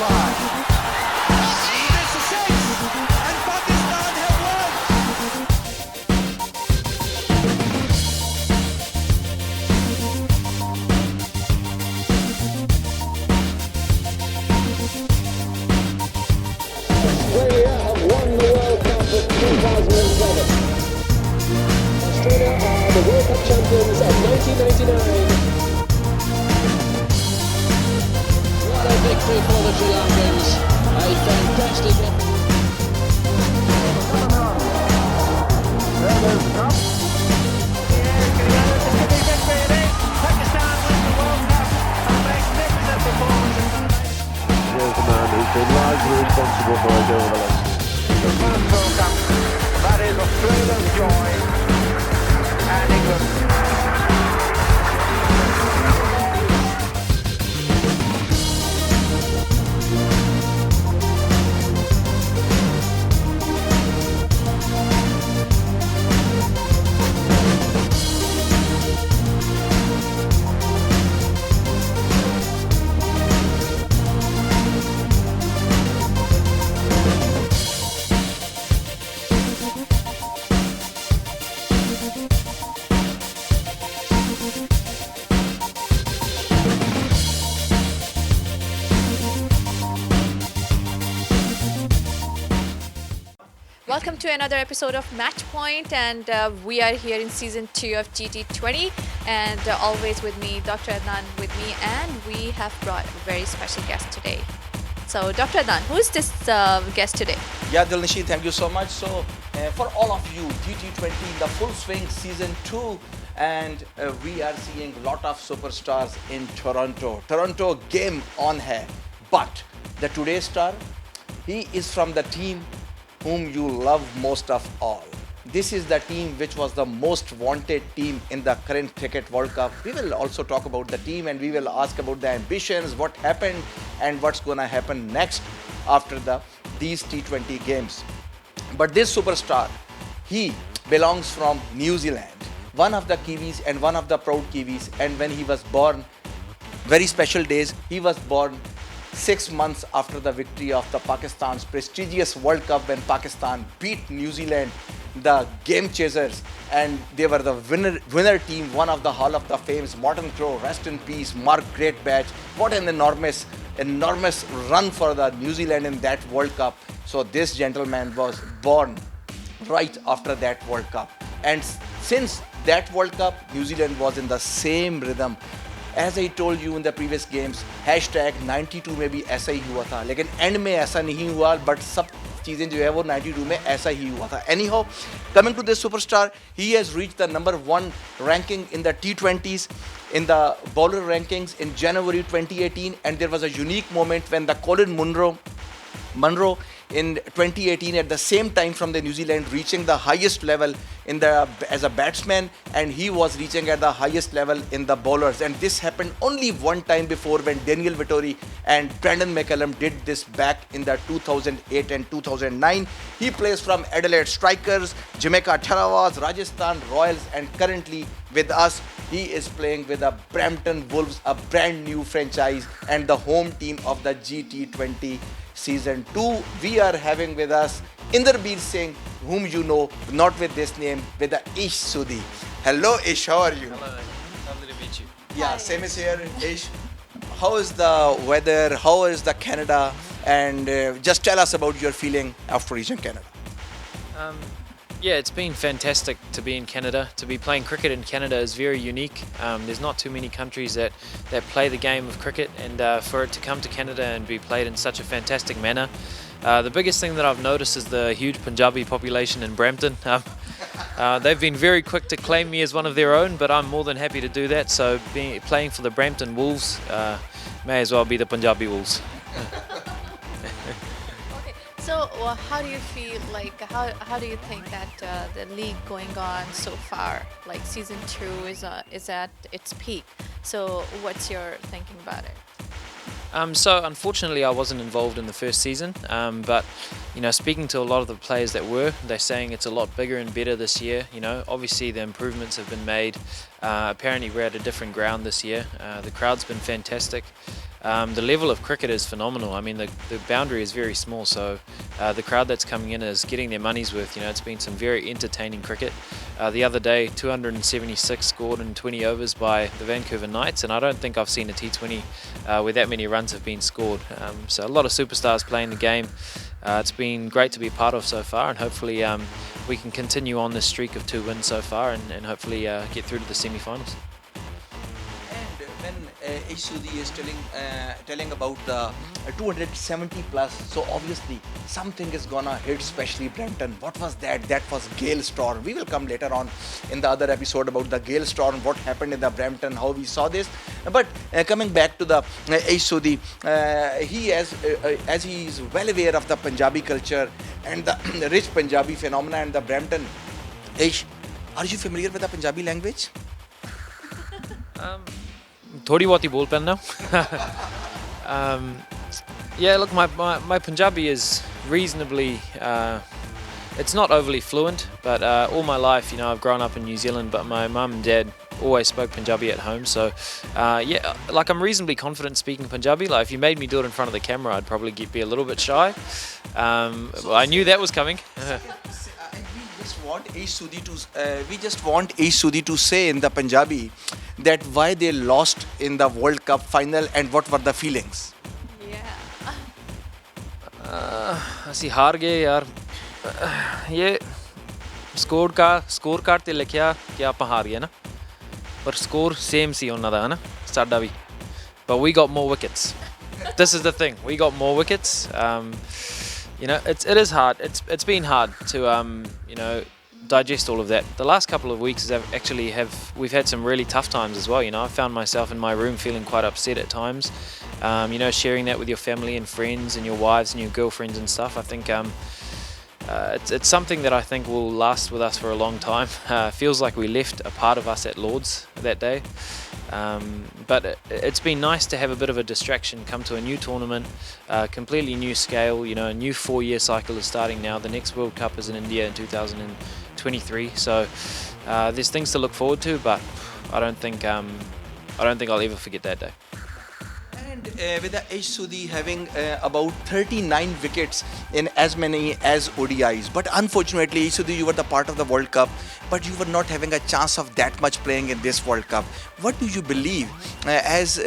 5. This is 6, and Pakistan have won. Australia have won the World Cup of 2007. Australia are the World Cup champions of 1999. What a victory for the Sri Lankans. A fantastic effort. Pakistan win the World Cup. A magnificent performance. Here's the man who's been largely responsible for us over the last. The first World Cup. That is Australia's joy. And England. Welcome to another episode of Match Point, and we are here in season 2 of GT20, and always with me, Dr. Adnan with me, and we have brought a very special guest today. So, Dr. Adnan, who is this guest today? Yeah, Dilnishi, thank you so much. So, for all of you, GT20, the full swing season 2, and we are seeing a lot of superstars in Toronto. Toronto game on hai. But the today's star, he is from the team whom you love most of all. This is the team which was the most wanted team in the current Cricket World Cup. We will also talk about the team, and we will ask about the ambitions, what happened and what's going to happen next after these T20 games. But this superstar, he belongs from New Zealand, one of the Kiwis and one of the proud Kiwis. And when he was born, very special days, he was born 6 months after the victory of the Pakistan's prestigious World Cup, when Pakistan beat New Zealand, the game chasers, and they were the winner team, one of the Hall of the Fames, Morton Crow, rest in peace, Mark Greatbatch. What an enormous run for the New Zealand in that World Cup. So this gentleman was born right after that World Cup, and since that World Cup, New Zealand was in the same rhythm. As I told you in the previous games, #92 में भी ऐसा ही हुआ था, लेकिन and में ऐसा नहीं हुआ, बट सब चीज़ें जो है वो 92 में ऐसा ही हुआ था. Anyhow, coming to this superstar, he has reached the number 1 ranking in the T20s, in the bowler rankings in January 2018, and there was a unique moment when the Colin Munro in 2018 at the same time from the New Zealand reaching the highest level as a batsman, and he was reaching at the highest level in the bowlers. And this happened only one time before, when Daniel Vittori and Brandon McCullum did this back in the 2008 and 2009. He plays from Adelaide Strikers, Jamaica Tarawas, Rajasthan Royals, and currently with us he is playing with the Brampton Wolves, a brand new franchise and the home team of the GT20 Season 2. We are having with us Inderbir Singh, whom you know, not with this name, with the Ish Sudhi. Hello Ish, how are you? Hello, lovely to meet you. Yeah, same is here. Ish, how is the weather? How is the Canada? And just tell us about your feeling after reaching Canada. Yeah, it's been fantastic to be in Canada. To be playing cricket in Canada is very unique. There's not too many countries that play the game of cricket, and for it to come to Canada and be played in such a fantastic manner. The biggest thing that I've noticed is the huge Punjabi population in Brampton. They've been very quick to claim me as one of their own, but I'm more than happy to do that. So playing for the Brampton Wolves may as well be the Punjabi Wolves. So, how do you feel, like, how do you think that the league going on so far, like season 2 is at its peak? So, what's your thinking about it? So unfortunately I wasn't involved in the first season, but speaking to a lot of the players that were, they're saying it's a lot bigger and better this year. Obviously the improvements have been made. Apparently we're at a different ground this year. The crowd's been fantastic. The level of cricket is phenomenal. I mean, the boundary is very small, so the crowd that's coming in is getting their money's worth. You know, it's been some very entertaining cricket. The other day, 276 scored in 20 overs by the Vancouver Knights, and I don't think I've seen a T20 where that many runs have been scored. So a lot of superstars playing the game. It's been great to be a part of so far, and hopefully we can continue on this streak of 2 wins so far, and hopefully get through to the semi-finals. And when Sudhi is telling about the 270 plus, so obviously something is gonna hit, especially Brampton. What was that? That was Gale Storm. We will come later on in the other episode about the Gale Storm, what happened in the Brampton, how we saw this. But coming back to the Sudhi, he as he is well aware of the Punjabi culture and the rich Punjabi phenomena and the Brampton. Aish, are you familiar with the Punjabi language? थोड़ी बहुत ही बोल पैंदा yeah, look, my Punjabi is reasonably it's not overly fluent, but all my life, you know, I've grown up in New Zealand, but my mum and dad always spoke Punjabi at home, so yeah, like I'm reasonably confident speaking Punjabi. Like if you made me do it in front of the camera, I'd probably be a little bit shy. I knew that was coming. We just want Sudhi to say in the Punjabi that why they lost in the World Cup final and what were the feelings. ਅਸੀਂ ਹਾਰ ਗਏ ਯਾਰ ਇਹ score card ਤੇ ਲਿਖਿਆ ਕਿ ਆਪਾਂ ਹਾਰ ਗਏ ਨਾ ਪਰ ਸਕੋਰ ਸੇਮ ਸੀ ਉਹਨਾਂ ਦਾ ਹਨਾ ਸਾਡਾ ਵੀ but we got more wickets. This is the thing, we got more wickets. You know, it is hard. It's been hard to you know, digest all of that. The last couple of weeks we've had some really tough times as well. You know, I found myself in my room feeling quite upset at times. You know, sharing that with your family and friends and your wives and your girlfriends and stuff. I think it's something that I think will last with us for a long time. Feels like we left a part of us at Lord's that day. But it's been nice to have a bit of a distraction, come to a new tournament, completely new scale. You know, a new 4-year cycle is starting now. The next World Cup is in India in 2023. So there's things to look forward to, but I don't think I'll ever forget that day. And with the Sudhi having about 39 wickets in as many as ODIs. But unfortunately, Sudhi, you were the part of the World Cup, but you were not having a chance of that much playing in this World Cup. What do you believe, as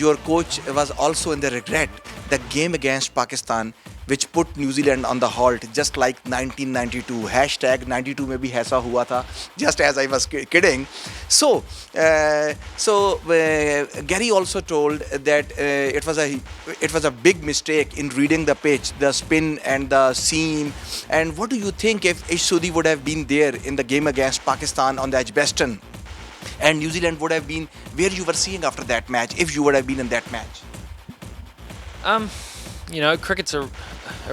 your coach was also in the regret, the game against Pakistan, which put New Zealand on the halt, just like 1992. Hashtag 92 mein bhi aisa hua tha, just as I was kidding. So Gary also told that it was a big mistake in reading the pitch, the spin and the seam. And what do you think if Sudhi would have been there in the game against Pakistan on the Edgbaston, and New Zealand would have been where you were seeing after that match, if you would have been in that match? You know, cricket's a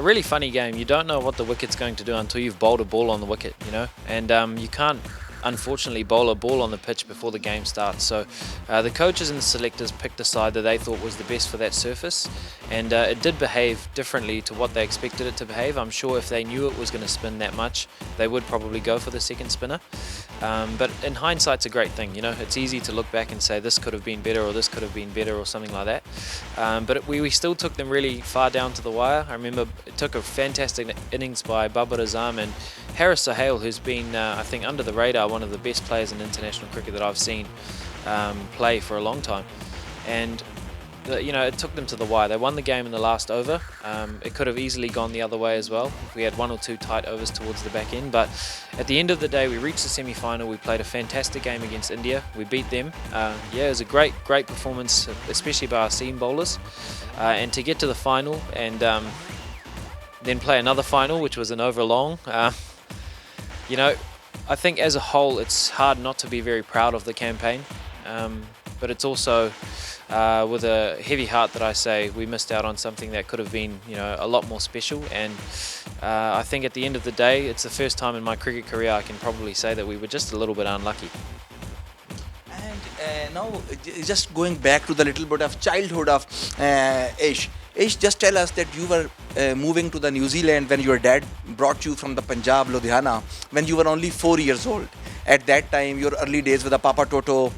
really funny game. You don't know what the wicket's going to do until you've bowled a ball on the wicket, you know, and you can't unfortunately bowl a ball on the pitch before the game starts. So the coaches and the selectors picked the side that they thought was the best for that surface, and it did behave differently to what they expected it to behave. I'm sure if they knew it was going to spin that much, they would probably go for the second spinner. But in hindsight, it's a great thing. You know, it's easy to look back and say this could have been better or this could have been better or something like that. But we still took them really far down to the wire. I remember it took a fantastic innings by Babar Azam and Haris Sohail, who's been, I think, under the radar, one of the best players in international cricket that I've seen play for a long time. And you know, it took them to the wire. They won the game in the last over. It could have easily gone the other way as well if we had 1 or 2 tight overs towards the back end. But at the end of the day, we reached the semi-final. We played a fantastic game against India. We beat them. Yeah, it was a great performance, especially by our seam bowlers. And to get to the final and then play another final, which was an over long, you know, I think as a whole, it's hard not to be very proud of the campaign. But it's also with a heavy heart that I say we missed out on something that could have been, you know, a lot more special. And I think at the end of the day, it's the first time in my cricket career I can probably say that we were just a little bit unlucky. And now, just going back to the little bit of childhood of Aish, just tell us that you were moving to the New Zealand when your dad brought you from the Punjab, Ludhiana, when you were only 4 years old. at that time, your early days with the Papa Toto.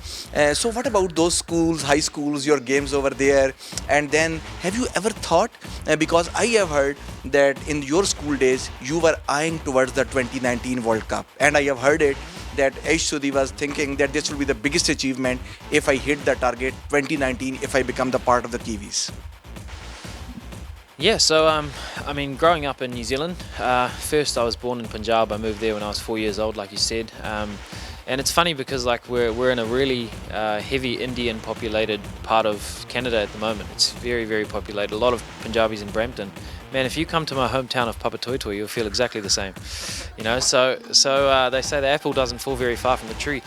So what about those schools, high schools, your games over there? And then have you ever thought, because I have heard that in your school days, you were eyeing towards the 2019 World Cup. And I have heard it that Aish Sudhi was thinking that this will be the biggest achievement if I hit the target 2019, if I become the part of the Kiwis. Yeah, so I mean, growing up in New Zealand, first I was born in Punjab. I moved there when I was 4 years old, like you said. And it's funny because like we're in a really heavy Indian populated part of Canada at the moment. It's very, very populated. A lot of Punjabis in Brampton. Man, if you come to my hometown of Papatoetoe, you'll feel exactly the same. You know, so they say the apple doesn't fall very far from the tree.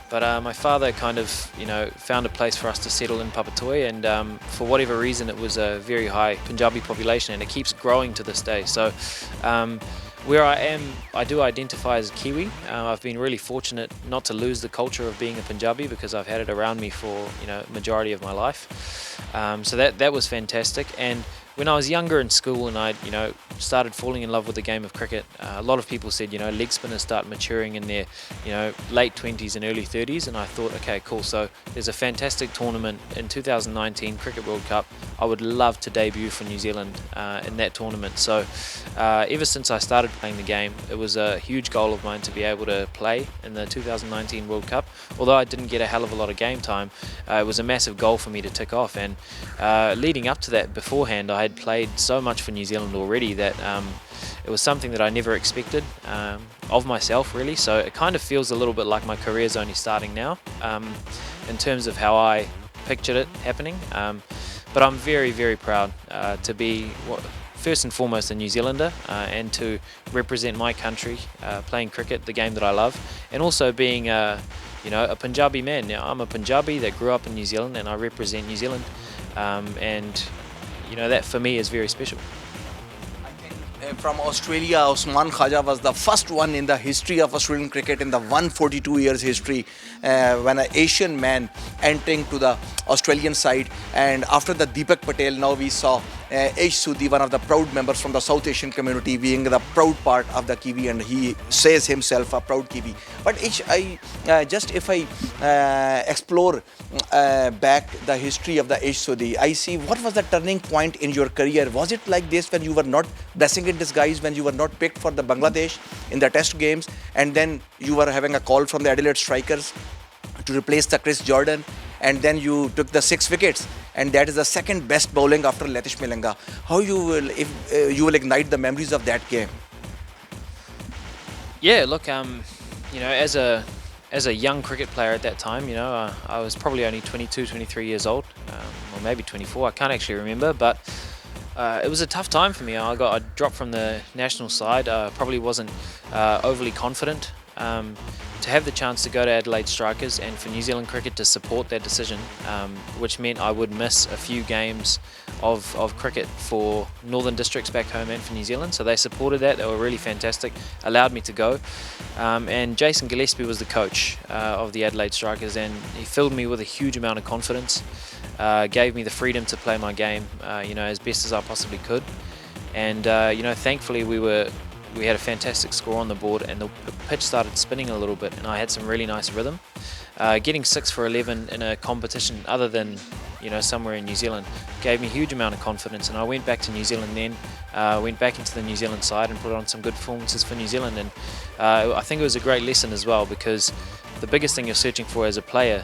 But my father kind of, you know, found a place for us to settle in Papatoetoe, and for whatever reason, it was a very high Punjabi population, and it keeps growing to this day. So where I am, I do identify as a Kiwi. I've been really fortunate not to lose the culture of being a Punjabi because I've had it around me for, you know, majority of my life. So that was fantastic. And when I was younger in school and I, you know, started falling in love with the game of cricket, a lot of people said, you know, leg spinners start maturing in their, you know, late 20s and early 30s, and I thought, okay, cool. So there's a fantastic tournament in 2019 Cricket World Cup. I would love to debut for New Zealand in that tournament. So ever since I started playing the game, it was a huge goal of mine to be able to play in the 2019 World Cup. Although I didn't get a hell of a lot of game time, it was a massive goal for me to tick off. And leading up to that, beforehand, I had played so much for New Zealand already that it was something that I never expected of myself, really. So it kind of feels a little bit like my career's only starting now in terms of how I pictured it happening. But I'm very, very proud to be, first and foremost, a New Zealander and to represent my country playing cricket, the game that I love, and also being you know, a Punjabi man. Now, I'm a Punjabi that grew up in New Zealand and I represent New Zealand, and you know, that for me is very special. From Australia, Usman Khaja was the first one in the history of Australian cricket, in the 142 years history, when an Asian man entering to the Australian side. And after the Deepak Patel, now we saw Aish Sudhi, one of the proud members from the South Asian community, being the proud part of the Kiwi, and he says himself a proud Kiwi. But Aish, if I explore back the history of the Aish Sudhi, I see what was the turning point in your career. Was it like this when you were not blessing in disguise, when you were not picked for the Bangladesh in the test games, and then you were having a call from the Adelaide Strikers to replace the Chris Jordan, and then you took the 6 wickets, and that is the second best bowling after Letish Malinga. How you will, if you will ignite the memories of that game? Yeah, look, you know, as a young cricket player at that time, you know, I was probably only 22, 23 years old, or maybe 24. I can't actually remember, but it was a tough time for me. I dropped from the national side. Probably wasn't overly confident. To have the chance to go to Adelaide Strikers and for New Zealand cricket to support that decision, which meant I would miss a few games of cricket for Northern Districts back home and for New Zealand. So they supported that. They were really fantastic, allowed me to go. And Jason Gillespie was the coach of the Adelaide Strikers, and he filled me with a huge amount of confidence, gave me the freedom to play my game, you know, as best as I possibly could. And you know, thankfully we had a fantastic score on the board, and the pitch started spinning a little bit, and I had some really nice rhythm. Getting 6 for 11 in a competition other than, you know, somewhere in New Zealand gave me a huge amount of confidence, and I went back to New Zealand then, went back into the New Zealand side and put on some good performances for New Zealand. And I think it was a great lesson as well, because the biggest thing you're searching for as a player,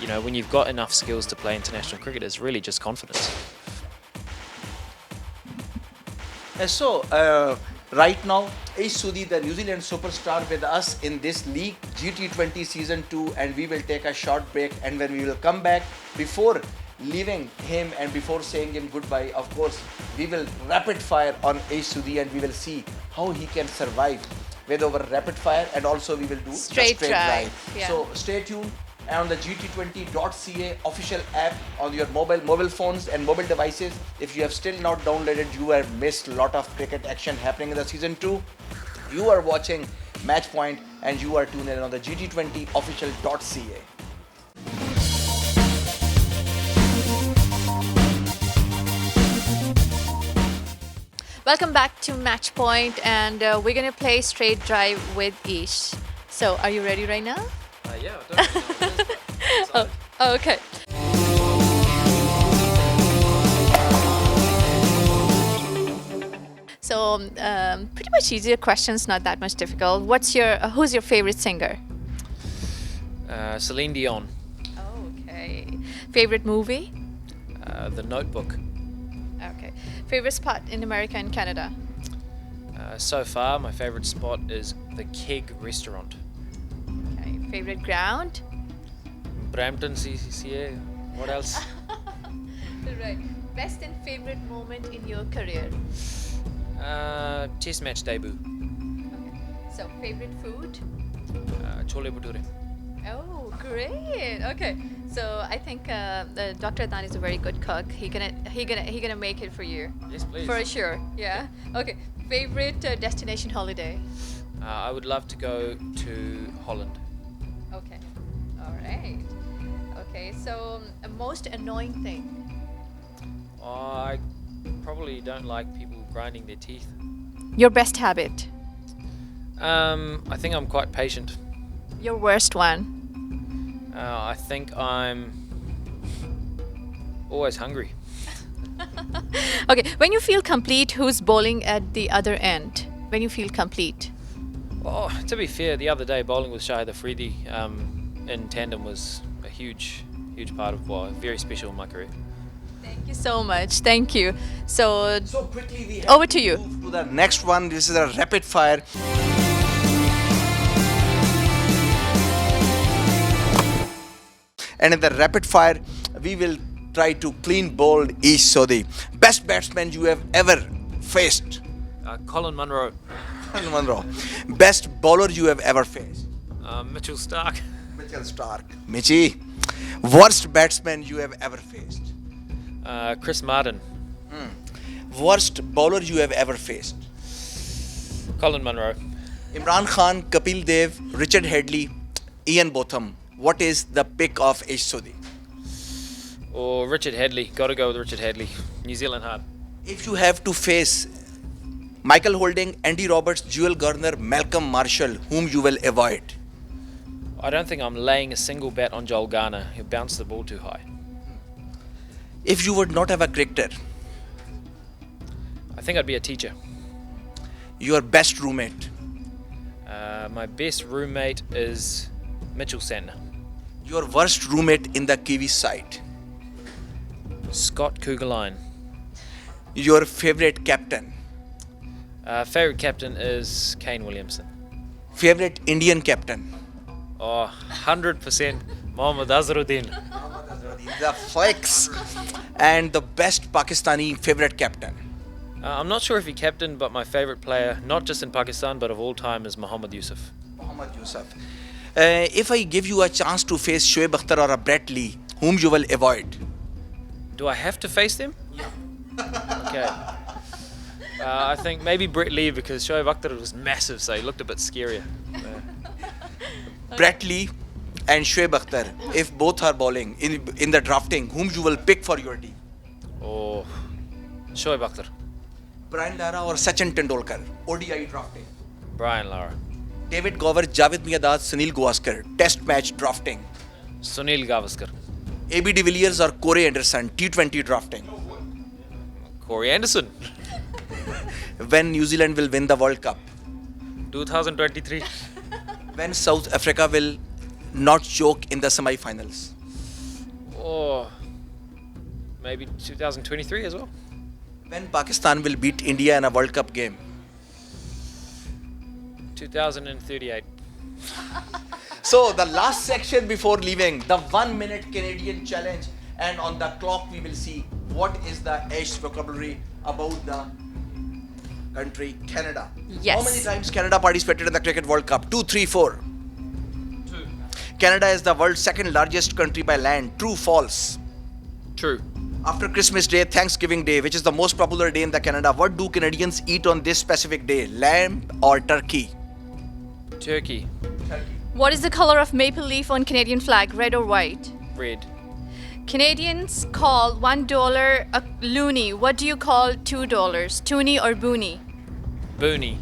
you know, when you've got enough skills to play international cricket, is really just confidence. Right now, Aish Sudhi, the New Zealand superstar, with us in this league, GT20 Season 2, and we will take a short break, and when we will come back, before leaving him and before saying him goodbye, of course, we will rapid fire on Aish Sudhi, and we will see how he can survive with our rapid fire, and also we will do straight drive. Yeah. So stay tuned on the gt20.ca official app on your mobile phones and mobile devices. If you have still not downloaded, you have missed a lot of cricket action happening in the Season 2. You are watching Match Point, and you are tuned in on the gt20 official.ca. Welcome back to Match Point, and we're going to play straight drive with Ish. So, are you ready right now? Yeah, I don't really know what it is, but Oh, okay. So, pretty much easier questions, not that much difficult. Who's your favorite singer? Celine Dion, Okay. Favorite movie? The Notebook. Okay. Favorite spot in America and Canada? So far, my favorite spot is the Keg restaurant. Okay. Favorite ground? Brampton, CCA. What else? Right. Best and favorite moment in your career? Chess match debut. Okay. So, favorite food? Chole bhature. Oh, great. Okay. So, I think Dr. Adnan is a very good cook. He gonna make it for you. Yes, please. For sure. Yeah. Okay. Favorite destination holiday? I would love to go to Holland. Okay. All right. Okay. So, most annoying thing? I probably don't like people grinding their teeth. Your best habit? I think I'm quite patient. Your worst one? I think I'm always hungry. Okay. When you feel complete, who's bowling at the other end? When you feel complete? Oh, to be fair, the other day bowling with Shahid Afridi in tandem was a huge part of, very special in my career. Thank you so much. Thank you. So, So quickly we have Over to you. move to the next one. This is a rapid fire. And in the rapid fire, we will try to clean bowl each. So the best batsman you have ever faced. Colin Munro, Monroe. Best bowler you have ever faced. Mitchell Stark, Mitchell Stark. Michi. Worst batsman you have ever faced. Chris Martin, Worst bowler you have ever faced. Colin Munro. Imran Khan, Kapil Dev, Richard Headley, Ian Botham. What is the pick of Ish Sodhi? Or Richard Hadley. Got to go with Richard Hadley. New Zealand hard. If you have to face Michael Holding, Andy Roberts, Jewel Garner, Malcolm Marshall, whom you will avoid? I don't think I'm laying a single bet on Joel Garner. He'll bounce the ball too high. If you would not have a cricketer, I think I'd be a teacher. your best roommate, My best roommate is Mitchell Santner. your worst roommate in the Kiwi side, Scott Kugelheim. your favorite captain, Favorite captain is Kane Williamson. favorite Indian captain, Oh, 100% Mohammad Azharuddin. the flex, and the best Pakistani favorite captain. I'm not sure if he captained, but my favorite player, not just in Pakistan, but of all time, is Mohammad Yusuf. Mohammad Yusuf. If I give you a chance to face Shoaib Akhtar or a Brett Lee, whom you will avoid? Do I have to face them? Yeah. Okay. I think maybe Brett Lee, because Shoaib Akhtar was massive, so he looked a bit scarier. Brett Lee and Shoaib Akhtar, if both are bowling in the drafting, whom you will pick for your team? Or Shoaib Akhtar. Brian Lara or Sachin Tendulkar, ODI drafting. Brian Lara. David Gower, Javed Miandad, Sunil Gavaskar, test match drafting. Sunil Gavaskar. AB de Villiers or Corey Anderson, T20 drafting. Corey Anderson. When New Zealand will win the World Cup. 2023. When South Africa will not choke in the semi-finals. Or maybe 2023 as well. When Pakistan will beat India in a World Cup game. 2038. So the last section before leaving, the 1 minute Canadian challenge, and on the clock we will see what is the Ash vocabulary about the country Canada. Yes. How many times Canada participated in the Cricket World Cup? 2, 3, 4. 2. Canada is the world's second largest country by land. True, false? True. After Christmas Day, Thanksgiving Day, which is the most popular day in the Canada, what do Canadians eat on this specific day? Lamb or turkey? Turkey. What is the color of maple leaf on Canadian flag? Red or white? Red. Canadians call $1 a loonie. What do you call $2? Toonie or boonie? Booney.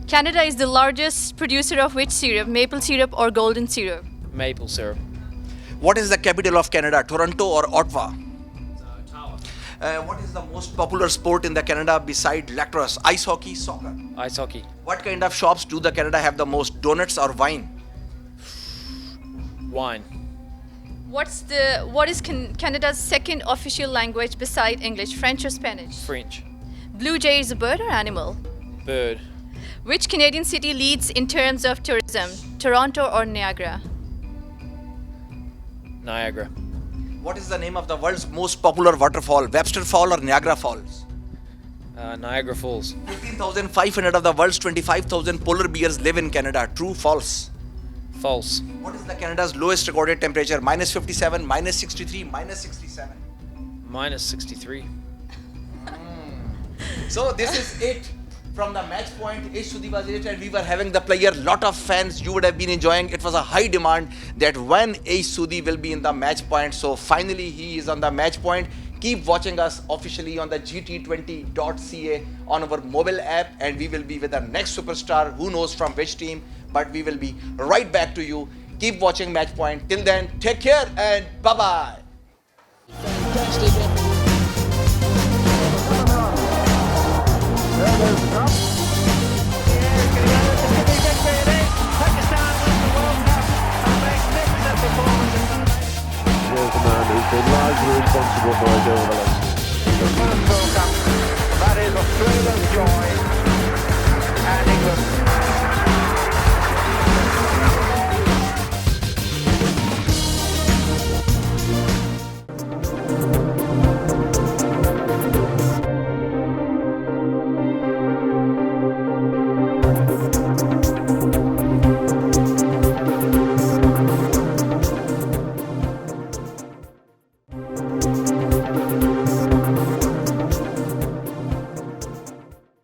Canada is the largest producer of which syrup? Maple syrup or golden syrup? Maple syrup. What is the capital of Canada? Toronto or Ottawa? What is the most popular sport in the Canada beside lacrosse? Ice hockey, soccer. Ice hockey. What kind of shops do the Canada have the most? Donuts or wine? Wine. What is Canada's second official language beside English? French or Spanish? French. Blue jay is a bird or animal? Bird. Which Canadian city leads in terms of tourism? Toronto or Niagara? Niagara. What is the name of the world's most popular waterfall? Webster Fall or Niagara Falls? Niagara Falls. 15,500 of the world's 25,000 polar bears live in Canada. True, false? False. What is the Canada's lowest recorded temperature? Minus 57, minus 63, minus 67. Minus 63. So this is it from the match point. Ish Sudhi was it, and we were having the player. Lot of fans. You would have been enjoying. It was a high demand that when Ish Sudhi will be in the match point. So finally he is on the match point. Keep watching us officially on the gt20.ca on our mobile app, and we will be with our next superstar. Who knows from which team? But we will be right back to you. Keep watching match point. Till then, take care and bye bye. Fantastic effort. Here's the man who's been largely responsible for his own election. That is Australia's joy and England